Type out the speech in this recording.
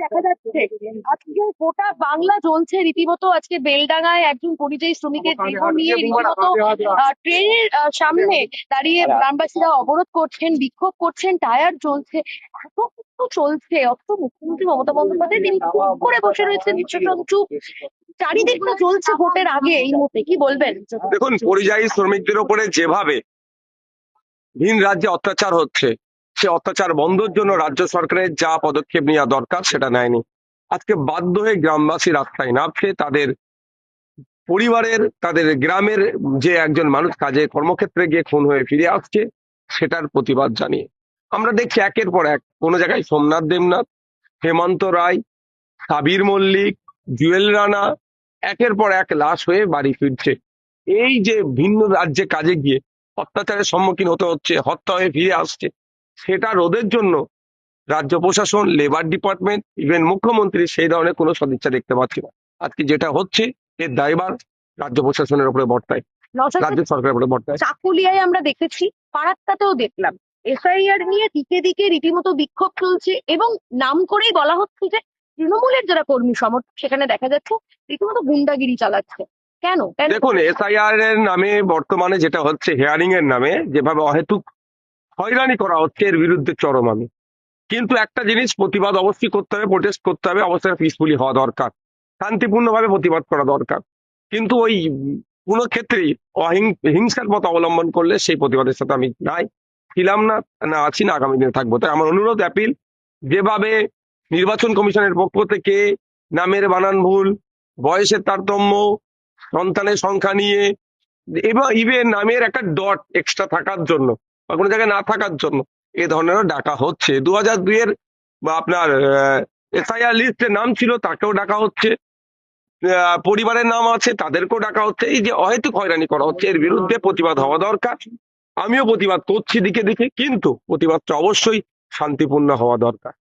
দেখা যাচ্ছে আজকে গোটা বাংলা জ্বলছে রীতিমতো। আজকে বেলডাঙায় একজন পরিযায়ী শ্রমিকের দেহ নিয়ে রীতিমতো ট্রেনের সামনে দাঁড়িয়ে গ্রামবাসীরা অবরোধ করছেন, বিক্ষোভ করছেন, টায়ার জ্বলছে, এত কিছু চলছে। অথচ মুখ্যমন্ত্রী মমতা বন্দ্যোপাধ্যায় তিনি চুপ করে বসে রয়েছেন, প্রশাসন চুপ, চারিদিকটা চলছে ভোটের আগে। এই মুহূর্তে কি বলবেন? দেখুন, পরিযায়ী শ্রমিকদের উপরে যেভাবে ভিন রাজ্যে অত্যাচার হচ্ছে, সে অত্যাচার বন্ধের জন্য রাজ্য সরকারের যা পদক্ষেপ নেওয়া দরকার সেটা নেয়নি। আজকে বাধ্য হয়ে গ্রামবাসী রাস্তায় নামছে, তাদের পরিবারের, তাদের গ্রামের যে একজন মানুষ কাজে কর্মক্ষেত্রে গিয়ে খুন হয়ে ফিরে আসছে সেটার প্রতিবাদ জানিয়ে। আমরা দেখছি একের পর এক, কোনো জায়গায় সোমনাথ দেবনাথ, হেমন্ত রায়, সাবির মল্লিক, জুয়েল রানা একের পর এক লাশ হয়ে বাড়ি ফিরছে। এই যে ভিন্ন রাজ্যে কাজে গিয়ে অত্যাচারের সম্মুখীন হতে হচ্ছে, হত্যা হয়ে ফিরে আসছে, সেটা রোধের জন্য রাজ্য প্রশাসন, লেবার ডিপার্টমেন্ট, ইভেন মুখ্যমন্ত্রী সেই ধরনের কোনো সদিচ্ছা দেখতে পাচ্ছি না। আজকে যেটা হচ্ছে এর দায়ভার রাজ্য প্রশাসনের উপরে বর্তায়, রাজ্য সরকারের উপরে বর্তায়। চাকুলিয়ায় আমরা দেখেছি, ফারাক্কাতেও দেখলাম, এসআইআর নিয়ে দিকে দিকে রীতিমতো বিক্ষোভ চলছে এবং নাম করেই বলা হচ্ছে যে তৃণমূলের যারা কর্মী সমর্থক সেখানে দেখা যাচ্ছে রীতিমতো গুন্ডাগিরি চালাচ্ছে। কেন? দেখুন, এসআইআর এর নামে বর্তমানে যেটা হচ্ছে, হেয়ারিং এর নামে যেভাবে অহেতুক হয়রানি করা হচ্ছে, এর বিরুদ্ধে চরম আমি। কিন্তু একটা জিনিস, প্রতিবাদ অবশ্যই করতে হবে, প্রোটেস্ট করতে হবে, অবশ্যই পিসফুলি হওয়া দরকার, শান্তিপূর্ণভাবে প্রতিবাদ করা দরকার। কিন্তু ওই কোনো ক্ষেত্রেই হিংসার পথ অবলম্বন করলে সেই প্রতিবাদের সাথে আমি নাই, ছিলাম না, না আছি, না আগামী দিনে থাকবো। তাই আমার অনুরোধ, অ্যাপিল, যেভাবে নির্বাচন কমিশনের পক্ষ থেকে নামের বানান ভুল, বয়সের তারতম্য, সন্তানের সংখ্যা নিয়ে, এবং ইভেন নামের একটা ডট এক্সট্রা থাকার জন্য বা কোনো জায়গায় না থাকার জন্য এ ধরনেরও ডাকা হচ্ছে। 2002-এর বা আপনার এসআইআর লিস্টে নাম ছিল তাকেও ডাকা হচ্ছে, পরিবারের নাম আছে তাদেরকেও ডাকা হচ্ছে। এই যে অহেতুক হয়রানি করা হচ্ছে, এর বিরুদ্ধে প্রতিবাদ হওয়া দরকার। আমিও প্রতিবাদ করছি দিকে দিকে, কিন্তু প্রতিবাদটা অবশ্যই শান্তিপূর্ণ হওয়া দরকার।